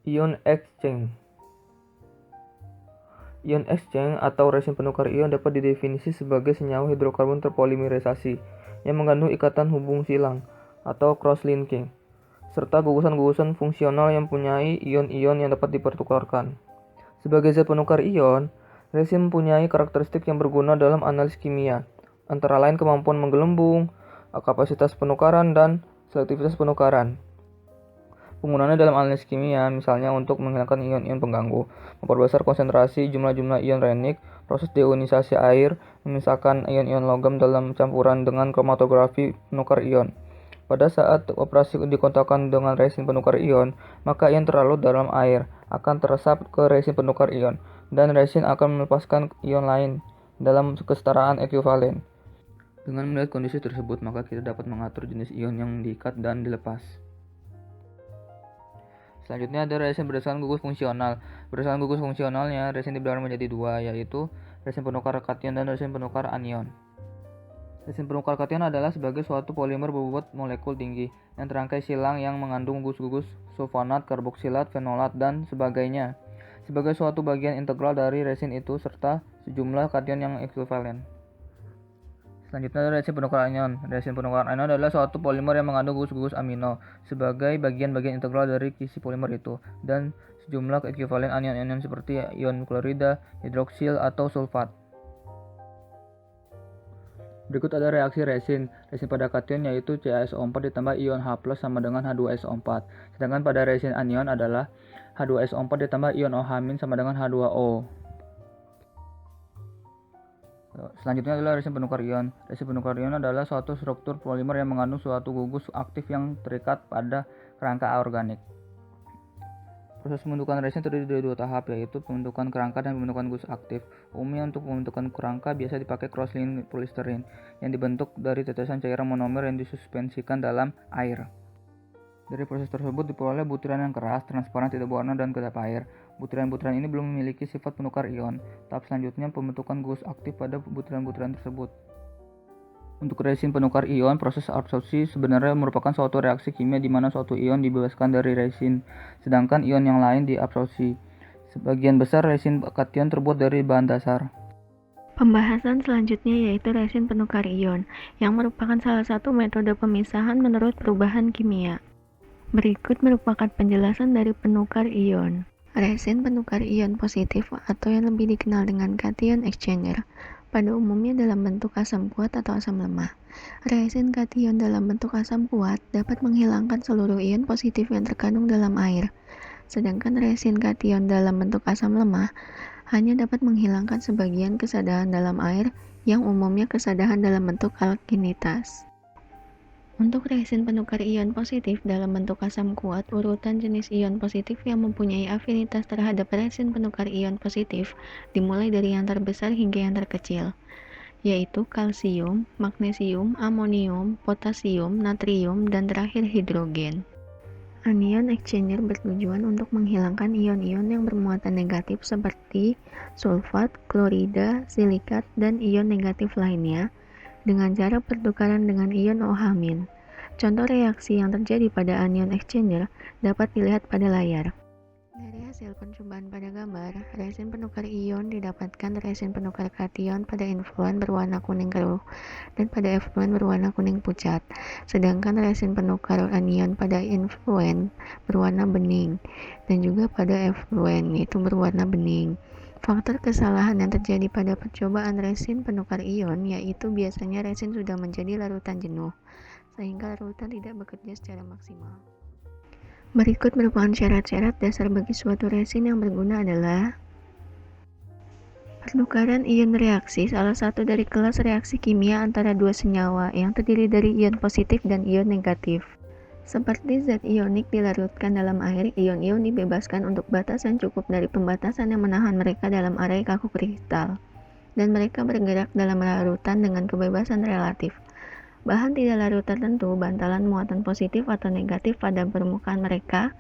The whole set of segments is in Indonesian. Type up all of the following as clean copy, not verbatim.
Ion exchange. Ion exchange atau resin penukar ion dapat didefinisi sebagai senyawa hidrokarbon terpolimerisasi yang mengandung ikatan hubung silang atau cross-linking, serta gugusan-gugusan fungsional yang mempunyai ion-ion yang dapat dipertukarkan. Sebagai zat penukar ion, resin mempunyai karakteristik yang berguna dalam analisis kimia, antara lain kemampuan menggelembung, kapasitas penukaran, dan selektivitas penukaran. Penggunaannya dalam analisis kimia, misalnya untuk menghilangkan ion-ion pengganggu, memperbesar konsentrasi jumlah-jumlah ion renik, proses deionisasi air, memisahkan ion-ion logam dalam campuran dengan kromatografi penukar ion. Pada saat operasi dikontakkan dengan resin penukar ion, maka ion terlarut dalam air akan teresap ke resin penukar ion, dan resin akan melepaskan ion lain dalam kesetaraan ekuivalen. Dengan melihat kondisi tersebut, maka kita dapat mengatur jenis ion yang diikat dan dilepas. Selanjutnya ada resin berdasarkan gugus fungsional. Berdasarkan gugus fungsionalnya, resin dibagi menjadi dua, yaitu resin penukar kation dan resin penukar anion. Resin penukar kation adalah sebagai suatu polimer berbobot molekul tinggi yang terangkai silang yang mengandung gugus-gugus sulfonat, karboksilat, fenolat, dan sebagainya sebagai suatu bagian integral dari resin itu serta sejumlah kation yang ekuivalen. Selanjutnya ada resin penukar anion. Resin penukar anion adalah suatu polimer yang mengandung gugus-gugus amino sebagai bagian-bagian integral dari isi polimer itu dan sejumlah ekuivalen anion-anion seperti ion klorida, hidroksil, atau sulfat. Berikut ada reaksi resin. Resin pada kation yaitu CaSO4 ditambah ion H+ sama dengan H2SO4. Sedangkan pada resin anion adalah H2SO4 ditambah ion OH- sama dengan H2O. Selanjutnya adalah resin penukar ion. Resin penukar ion adalah suatu struktur polimer yang mengandung suatu gugus aktif yang terikat pada kerangka aorganik. Proses pembentukan resin terdiri dari dua tahap, yaitu pembentukan kerangka dan pembentukan gugus aktif. Umumnya untuk pembentukan kerangka biasa dipakai cross-linked polystyrene yang dibentuk dari tetesan cairan monomer yang disuspensikan dalam air. Dari proses tersebut diperoleh butiran yang keras, transparan, tidak berwarna, dan kedap air. Butiran-butiran ini belum memiliki sifat penukar ion. Tahap selanjutnya pembentukan gugus aktif pada butiran-butiran tersebut. Untuk resin penukar ion, proses absorpsi sebenarnya merupakan suatu reaksi kimia di mana suatu ion dibebaskan dari resin, sedangkan ion yang lain diabsorpsi. Sebagian besar resin kation terbuat dari bahan dasar. Pembahasan selanjutnya yaitu resin penukar ion, yang merupakan salah satu metode pemisahan menurut perubahan kimia. Berikut merupakan penjelasan dari penukar ion. Resin penukar ion positif atau yang lebih dikenal dengan cation exchanger pada umumnya dalam bentuk asam kuat atau asam lemah. Resin kation dalam bentuk asam kuat dapat menghilangkan seluruh ion positif yang terkandung dalam air, sedangkan resin kation dalam bentuk asam lemah hanya dapat menghilangkan sebagian kesadahan dalam air yang umumnya kesadahan dalam bentuk alkinitas. Untuk resin penukar ion positif dalam bentuk asam kuat, urutan jenis ion positif yang mempunyai afinitas terhadap resin penukar ion positif dimulai dari yang terbesar hingga yang terkecil, yaitu kalsium, magnesium, amonium, potasium, natrium, dan terakhir hidrogen. Anion exchanger bertujuan untuk menghilangkan ion-ion yang bermuatan negatif seperti sulfat, klorida, silikat, dan ion negatif lainnya dengan cara pertukaran dengan ion OH-. Contoh reaksi yang terjadi pada anion exchanger dapat dilihat pada layar. Dari hasil percobaan pada gambar, resin penukar ion didapatkan resin penukar kation pada influent berwarna kuning keruh dan pada effluent berwarna kuning pucat, sedangkan resin penukar anion pada influent berwarna bening dan juga pada effluent itu berwarna bening. Faktor kesalahan yang terjadi pada percobaan resin penukar ion yaitu biasanya resin sudah menjadi larutan jenuh, sehingga larutan tidak bekerja secara maksimal. Berikut merupakan syarat-syarat dasar bagi suatu resin yang berguna adalah pertukaran ion reaksi, salah satu dari kelas reaksi kimia antara dua senyawa yang terdiri dari ion positif dan ion negatif. Seperti zat ionik dilarutkan dalam air, ion-ion dibebaskan untuk batas yang cukup dari pembatasan yang menahan mereka dalam area kaku kristal, dan mereka bergerak dalam larutan dengan kebebasan relatif. Bahan tidak larut tertentu, bantalan muatan positif atau negatif pada permukaan mereka,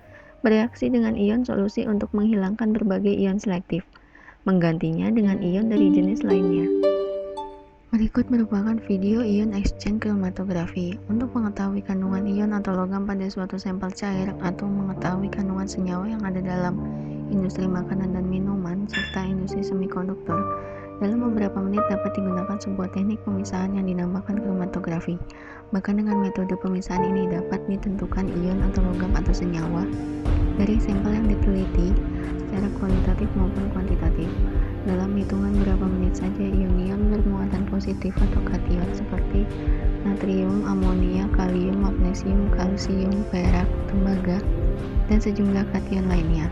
bereaksi dengan ion solusi untuk menghilangkan berbagai ion selektif, menggantinya dengan ion dari jenis lainnya. Berikut merupakan video ion exchange kromatografi untuk mengetahui kandungan ion atau logam pada suatu sampel cair atau mengetahui kandungan senyawa yang ada dalam industri makanan dan minuman serta industri semikonduktor. Dalam beberapa menit dapat digunakan sebuah teknik pemisahan yang dinamakan kromatografi. Bahkan dengan metode pemisahan ini dapat ditentukan ion atau logam atau senyawa dari sampel yang diteliti secara kualitatif maupun kuantitatif. Dalam hitungan beberapa menit saja, ion-ion bermuatan positif atau kation seperti natrium, amonia, kalium, magnesium, kalsium, perak, tembaga, dan sejumlah kation lainnya,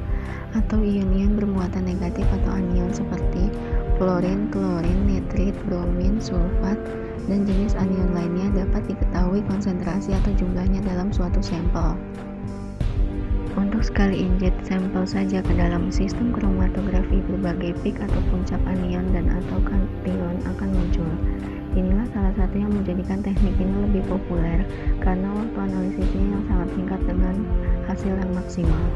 atau ion-ion bermuatan negatif atau anion seperti fluorin, klorin, nitrit, bromin, sulfat, dan jenis anion lainnya dapat diketahui konsentrasi atau jumlahnya dalam suatu sampel. Untuk sekali injek sampel saja ke dalam sistem kromatografi, berbagai peak atau puncak anion dan atau kation akan muncul. Inilah salah satu yang menjadikan teknik ini lebih populer karena waktu analisisnya yang sangat singkat dengan hasil yang maksimal.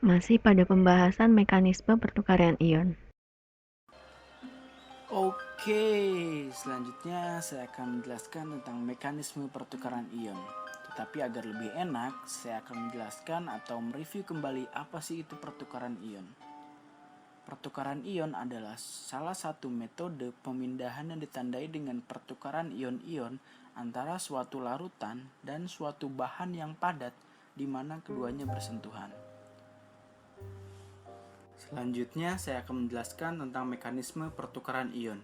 Masih pada pembahasan mekanisme pertukaran ion. Oke, selanjutnya saya akan menjelaskan tentang mekanisme pertukaran ion. Tetapi agar lebih enak, saya akan menjelaskan atau mereview kembali apa sih itu pertukaran ion. Pertukaran ion adalah salah satu metode pemindahan yang ditandai dengan pertukaran ion-ion antara suatu larutan dan suatu bahan yang padat di mana keduanya bersentuhan. Selanjutnya saya akan menjelaskan tentang mekanisme pertukaran ion.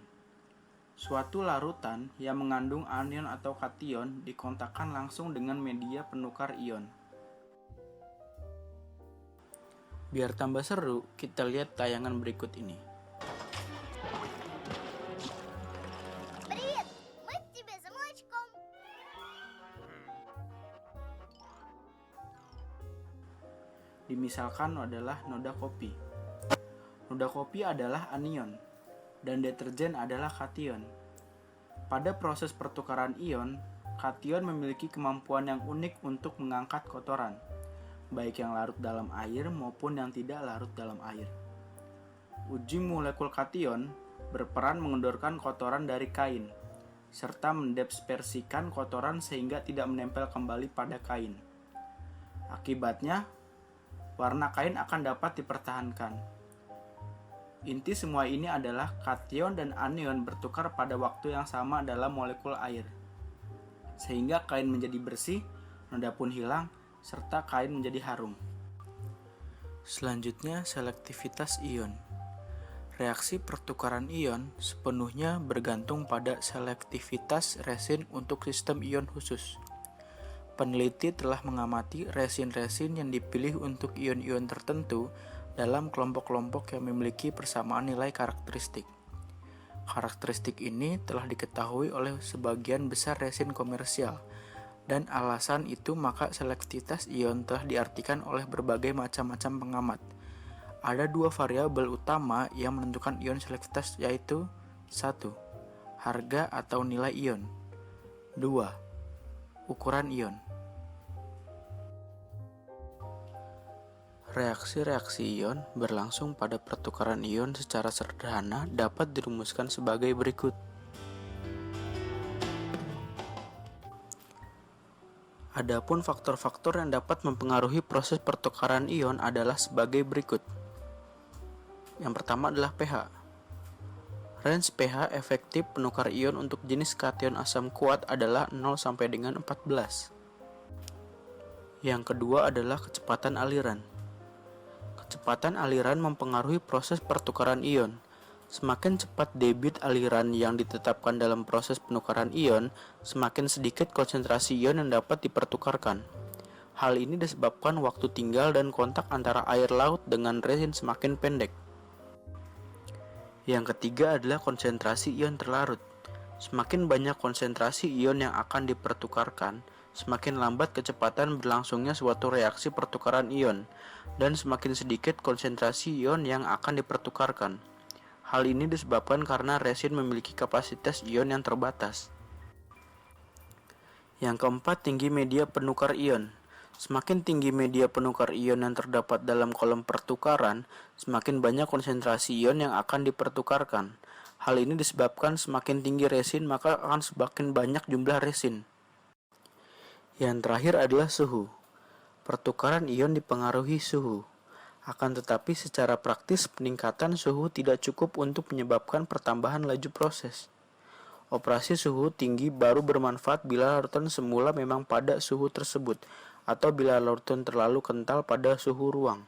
Suatu larutan yang mengandung anion atau kation dikontakkan langsung dengan media penukar ion. Biar tambah seru, kita lihat tayangan berikut ini. Привет, мы тебе за молочком. Dimisalkan adalah noda kopi. Noda kopi adalah anion, dan deterjen adalah kation. Pada proses pertukaran ion, kation memiliki kemampuan yang unik untuk mengangkat kotoran, baik yang larut dalam air maupun yang tidak larut dalam air. Uji molekul kation berperan mengendorkan kotoran dari kain, serta mendispersikan kotoran sehingga tidak menempel kembali pada kain. Akibatnya, warna kain akan dapat dipertahankan. Inti semua ini adalah kation dan anion bertukar pada waktu yang sama dalam molekul air, sehingga kain menjadi bersih, noda pun hilang, serta kain menjadi harum. Selanjutnya, selektivitas ion. Reaksi pertukaran ion sepenuhnya bergantung pada selektivitas resin untuk sistem ion khusus. Peneliti telah mengamati resin-resin yang dipilih untuk ion-ion tertentu dalam kelompok-kelompok yang memiliki persamaan nilai karakteristik. Karakteristik ini telah diketahui oleh sebagian besar resin komersial, dan alasan itu maka selektivitas ion telah diartikan oleh berbagai macam-macam pengamat. Ada dua variabel utama yang menentukan ion selektivitas, yaitu 1. Harga atau nilai ion. 2. Ukuran ion. Reaksi-reaksi ion berlangsung pada pertukaran ion secara sederhana dapat dirumuskan sebagai berikut. Adapun faktor-faktor yang dapat mempengaruhi proses pertukaran ion adalah sebagai berikut. Yang pertama adalah pH. Range pH efektif penukar ion untuk jenis kation asam kuat adalah 0 sampai dengan 14. Yang kedua adalah kecepatan aliran. Kecepatan aliran mempengaruhi proses pertukaran ion. Semakin cepat debit aliran yang ditetapkan dalam proses penukaran ion, semakin sedikit konsentrasi ion yang dapat dipertukarkan. Hal ini disebabkan waktu tinggal dan kontak antara air laut dengan resin semakin pendek. Yang ketiga adalah konsentrasi ion terlarut. Semakin banyak konsentrasi ion yang akan dipertukarkan, semakin lambat kecepatan berlangsungnya suatu reaksi pertukaran ion, dan semakin sedikit konsentrasi ion yang akan dipertukarkan. Hal ini disebabkan karena resin memiliki kapasitas ion yang terbatas. Yang keempat, tinggi media penukar ion. Semakin tinggi media penukar ion yang terdapat dalam kolom pertukaran, semakin banyak konsentrasi ion yang akan dipertukarkan. Hal ini disebabkan semakin tinggi resin, maka akan semakin banyak jumlah resin. Yang terakhir adalah suhu. Pertukaran ion dipengaruhi suhu. Akan tetapi secara praktis peningkatan suhu tidak cukup untuk menyebabkan pertambahan laju proses. Operasi suhu tinggi baru bermanfaat bila larutan semula memang pada suhu tersebut, atau bila larutan terlalu kental pada suhu ruang.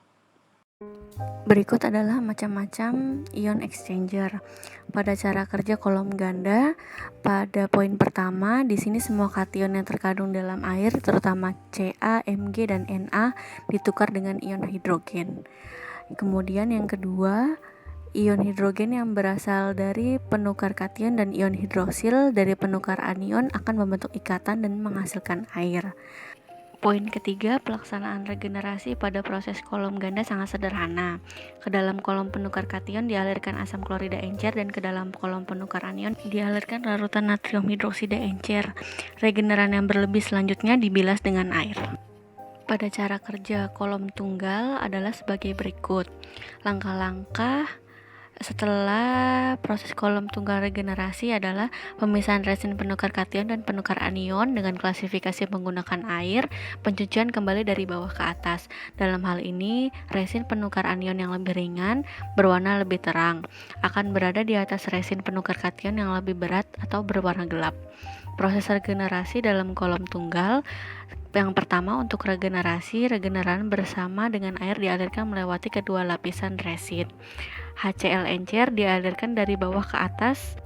Berikut adalah macam-macam ion exchanger. Pada cara kerja kolom ganda, pada poin pertama, di sini semua kation yang terkandung dalam air, terutama Ca, Mg, dan Na, ditukar dengan ion hidrogen. Kemudian yang kedua, ion hidrogen yang berasal dari penukar kation dan ion hidroksil dari penukar anion akan membentuk ikatan dan menghasilkan air. Poin ketiga, pelaksanaan regenerasi pada proses kolom ganda sangat sederhana. Ke dalam kolom penukar kation dialirkan asam klorida encer dan ke dalam kolom penukar anion dialirkan larutan natrium hidroksida encer. Regeneran yang berlebih selanjutnya dibilas dengan air. Pada cara kerja kolom tunggal adalah sebagai berikut. Langkah-langkah setelah proses kolom tunggal regenerasi adalah pemisahan resin penukar kation dan penukar anion dengan klasifikasi menggunakan air, pencucian kembali dari bawah ke atas. Dalam hal ini, resin penukar anion yang lebih ringan, berwarna lebih terang, akan berada di atas resin penukar kation yang lebih berat atau berwarna gelap. Proses regenerasi dalam kolom tunggal. Yang pertama, untuk regeneran bersama dengan air dialirkan melewati kedua lapisan resin. HCl encer dialirkan dari bawah ke atas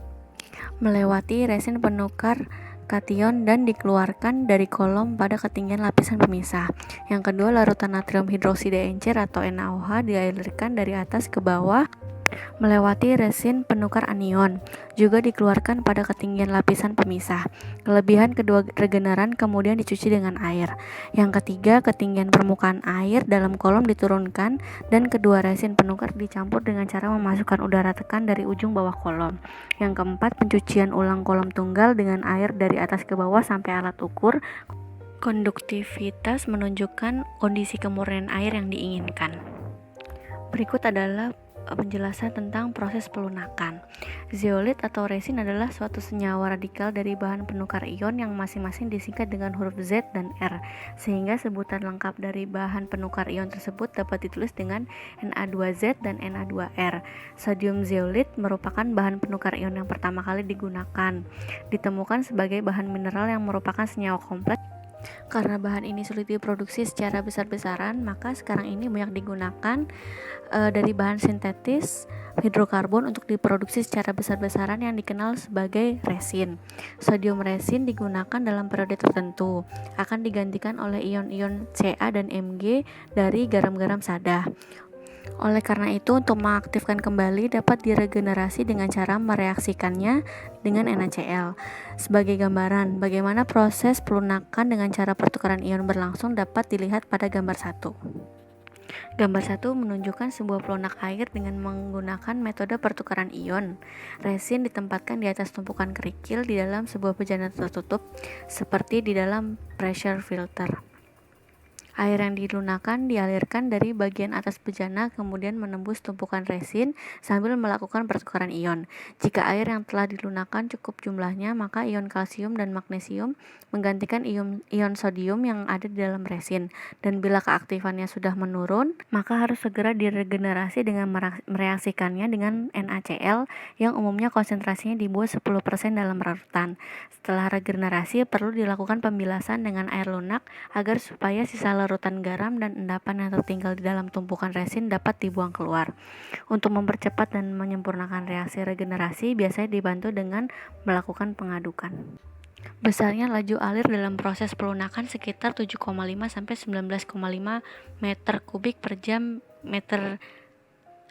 melewati resin penukar kation dan dikeluarkan dari kolom pada ketinggian lapisan pemisah. Yang kedua, larutan natrium hidroksida encer atau NaOH dialirkan dari atas ke bawah melewati resin penukar anion, juga dikeluarkan pada ketinggian lapisan pemisah. Kelebihan kedua regeneran kemudian dicuci dengan air. Yang ketiga, ketinggian permukaan air dalam kolom diturunkan dan kedua resin penukar dicampur dengan cara memasukkan udara tekan dari ujung bawah kolom. Yang keempat, pencucian ulang kolom tunggal dengan air dari atas ke bawah sampai alat ukur konduktivitas menunjukkan kondisi kemurnian air yang diinginkan. Berikut adalah penjelasan tentang proses pelunakan. Zeolit atau resin adalah suatu senyawa radikal dari bahan penukar ion yang masing-masing disingkat dengan huruf Z dan R, sehingga sebutan lengkap dari bahan penukar ion tersebut dapat ditulis dengan Na2Z dan Na2R. Sodium zeolit merupakan bahan penukar ion yang pertama kali digunakan. Ditemukan sebagai bahan mineral yang merupakan senyawa kompleks. Karena bahan ini sulit diproduksi secara besar-besaran, maka sekarang ini banyak digunakan dari bahan sintetis hidrokarbon untuk diproduksi secara besar-besaran yang dikenal sebagai resin. Sodium resin digunakan dalam periode tertentu, akan digantikan oleh ion-ion Ca dan Mg dari garam-garam sada. Oleh karena itu, untuk mengaktifkan kembali dapat diregenerasi dengan cara mereaksikannya dengan NaCl. Sebagai gambaran, bagaimana proses pelunakan dengan cara pertukaran ion berlangsung dapat dilihat pada gambar 1. Gambar 1 menunjukkan sebuah pelunak air dengan menggunakan metode pertukaran ion. Resin ditempatkan di atas tumpukan kerikil di dalam sebuah bejana tertutup, seperti di dalam pressure filter. Air yang dilunakan dialirkan dari bagian atas bejana kemudian menembus tumpukan resin sambil melakukan pertukaran ion. Jika air yang telah dilunakan cukup jumlahnya, maka ion kalsium dan magnesium menggantikan ion sodium yang ada di dalam resin. Dan bila keaktifannya sudah menurun, maka harus segera diregenerasi dengan mereaksikannya dengan NaCl yang umumnya konsentrasinya di bawah 10% dalam larutan. Setelah regenerasi, perlu dilakukan pembilasan dengan air lunak agar supaya sisa larutan garam dan endapan yang tertinggal di dalam tumpukan resin dapat dibuang keluar. Untuk mempercepat dan menyempurnakan reaksi regenerasi, biasanya dibantu dengan melakukan pengadukan. Besarnya laju alir dalam proses pelunakan sekitar 7,5 sampai 19,5 meter kubik per jam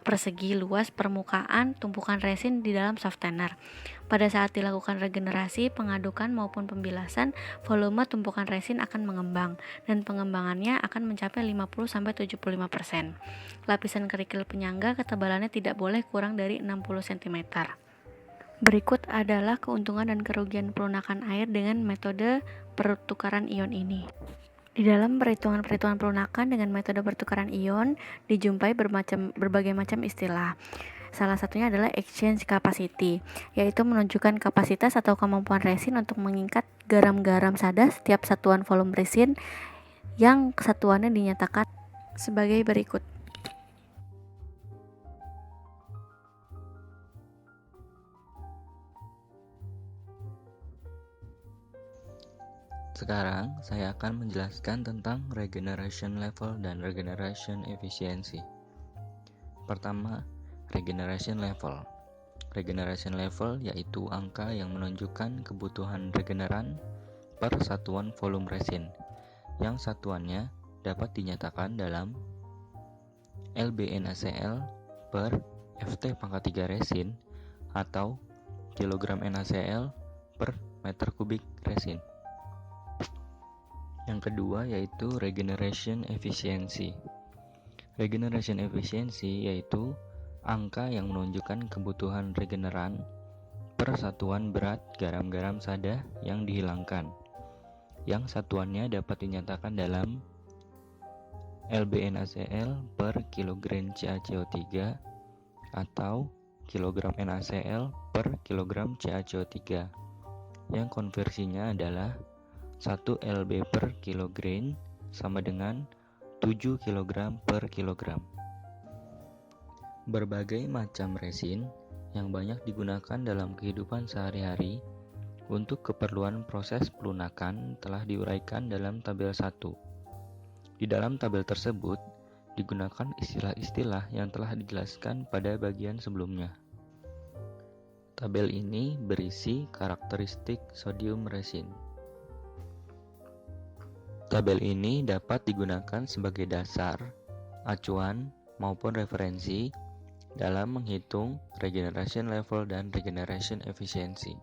persegi luas permukaan tumpukan resin di dalam softener. Pada saat dilakukan regenerasi, pengadukan maupun pembilasan, volume tumpukan resin akan mengembang dan pengembangannya akan mencapai 50-75%. Lapisan kerikil penyangga ketebalannya tidak boleh kurang dari 60 cm. Berikut adalah keuntungan dan kerugian pelunakan air dengan metode pertukaran ion ini. Di dalam perhitungan pelunakan dengan metode pertukaran ion dijumpai berbagai macam istilah. Salah satunya adalah exchange capacity, yaitu menunjukkan kapasitas atau kemampuan resin untuk mengikat garam-garam sada setiap satuan volume resin yang kesatuannya dinyatakan sebagai berikut. Sekarang saya akan menjelaskan tentang regeneration level dan regeneration efficiency. Pertama, regeneration level. Regeneration level yaitu angka yang menunjukkan kebutuhan regeneran per satuan volume resin, yang satuannya dapat dinyatakan dalam lb-NaCl per Ft⁻³ resin atau kilogram NaCl per meter kubik resin. Yang kedua yaitu regeneration efficiency. Regeneration efficiency yaitu angka yang menunjukkan kebutuhan regeneran per satuan berat garam-garam sada yang dihilangkan, yang satuannya dapat dinyatakan dalam lb-NaCl per kilogram CaCO3 atau kilogram NaCl per kilogram CaCO3, yang konversinya adalah 1 lb per kilogram sama dengan 7 kg per kilogram. Berbagai macam resin yang banyak digunakan dalam kehidupan sehari-hari untuk keperluan proses pelunakan telah diuraikan dalam tabel 1. Di dalam tabel tersebut digunakan istilah-istilah yang telah dijelaskan pada bagian sebelumnya. Tabel ini berisi karakteristik sodium resin. Tabel ini dapat digunakan sebagai dasar, acuan, maupun referensi dalam menghitung regeneration level dan regeneration efficiency.